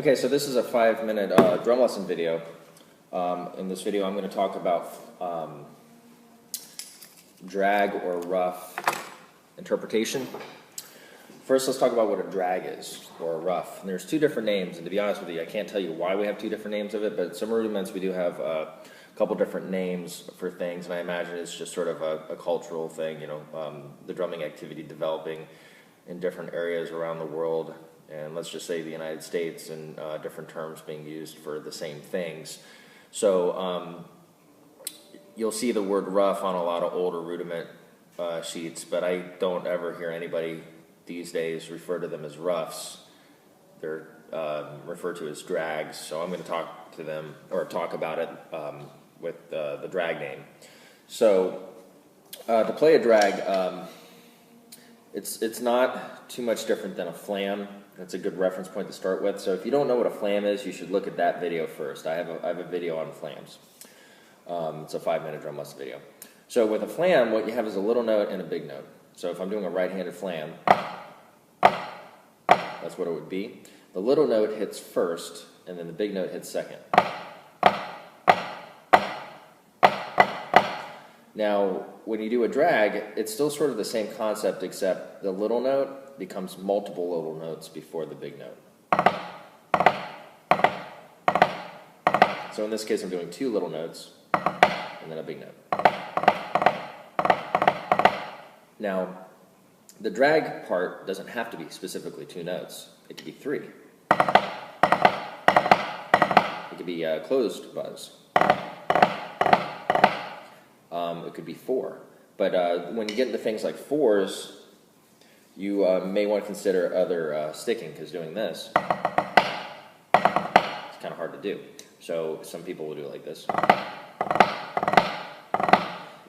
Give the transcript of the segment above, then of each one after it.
Okay, so this is a 5-minute drum lesson video. In this video I'm going to talk about drag or rough interpretation. First, let's talk about what a drag is, or a rough. And there's two different names, and to be honest with you, I can't tell you why we have two different names of it, but some rudiments we do have a couple different names for things, and I imagine it's just sort of a cultural thing, you know, the drumming activity developing in different areas around the world, and let's just say the United States, and different terms being used for the same things. So you'll see the word rough on a lot of older rudiment sheets, but I don't ever hear anybody these days refer to them as roughs. They're referred to as drags, so I'm going to talk to them, or talk about it with the drag name. So to play a drag, it's not too much different than a flam. That's a good reference point to start with. So if you don't know what a flam is, you should look at that video first. I have a video on flams. It's a 5-minute drum lesson video. So with a flam, what you have is a little note and a big note. So if I'm doing a right-handed flam, that's what it would be. The little note hits first, and then the big note hits second. Now, when you do a drag, it's still sort of the same concept, except the little note becomes multiple little notes before the big note. So in this case, I'm doing two little notes, and then a big note. Now, the drag part doesn't have to be specifically two notes. It could be three. It could be a closed buzz. It could be four. But when you get into things like fours, you may want to consider other sticking, because doing this, it's kind of hard to do. So some people will do it like this.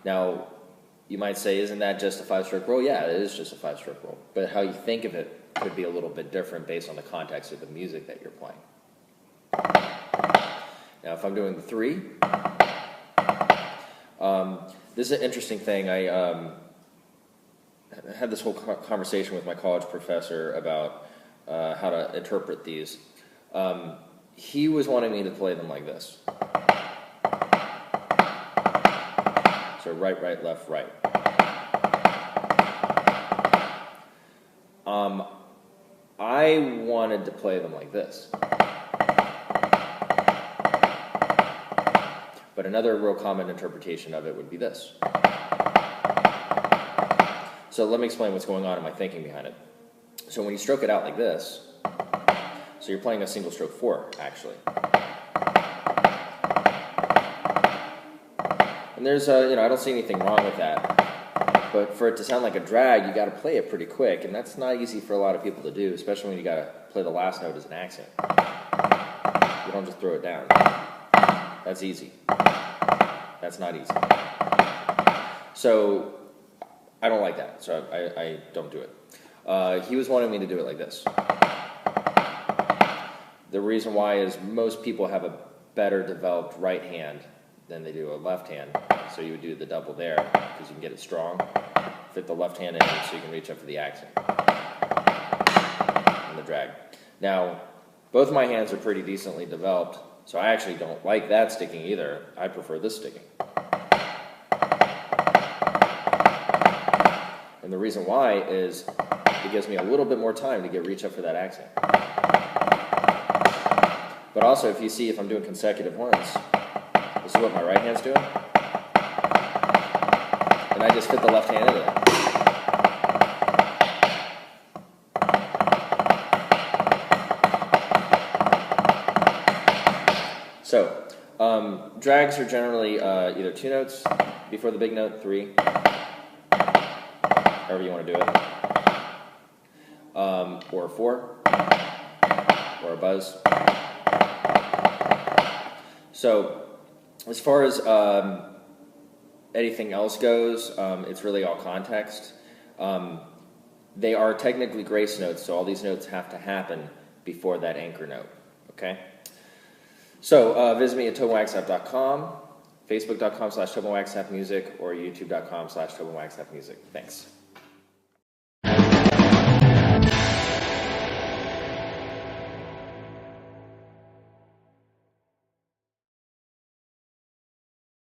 Now, you might say, isn't that just a 5-stroke roll? Yeah, it is just a 5-stroke roll. But how you think of it could be a little bit different based on the context of the music that you're playing. Now, if I'm doing the 3, this is an interesting thing. I had this whole conversation with my college professor about how to interpret these. He was wanting me to play them like this. So right, right, left, right. I wanted to play them like this. But another real common interpretation of it would be this. So let me explain what's going on in my thinking behind it. So when you stroke it out like this, so you're playing a single stroke 4, actually. And there's I don't see anything wrong with that. But for it to sound like a drag, you got to play it pretty quick, and that's not easy for a lot of people to do, especially when you got to play the last note as an accent. You don't just throw it down. That's easy. That's not easy. So I don't like that, so I don't do it. He was wanting me to do it like this. The reason why is most people have a better developed right hand than they do a left hand. So you would do the double there, because you can get it strong. Fit the left hand in so you can reach up for the accent and the drag. Now, both my hands are pretty decently developed, so I actually don't like that sticking either. I prefer this sticking. And the reason why is it gives me a little bit more time to reach up for that accent. But also, if you see, if I'm doing consecutive ones, this is what my right hand's doing. And I just fit the left hand into it. So, drags are generally either 2 notes before the big note, 3, however you want to do it, or 4, or a buzz. So, as far as anything else goes, it's really all context. They are technically grace notes, so all these notes have to happen before that anchor note, okay? So visit me at tobinwagstaff.com, facebook.com/tobinwagstaffmusic, or youtube.com/tobinwagstaffmusic. Thanks.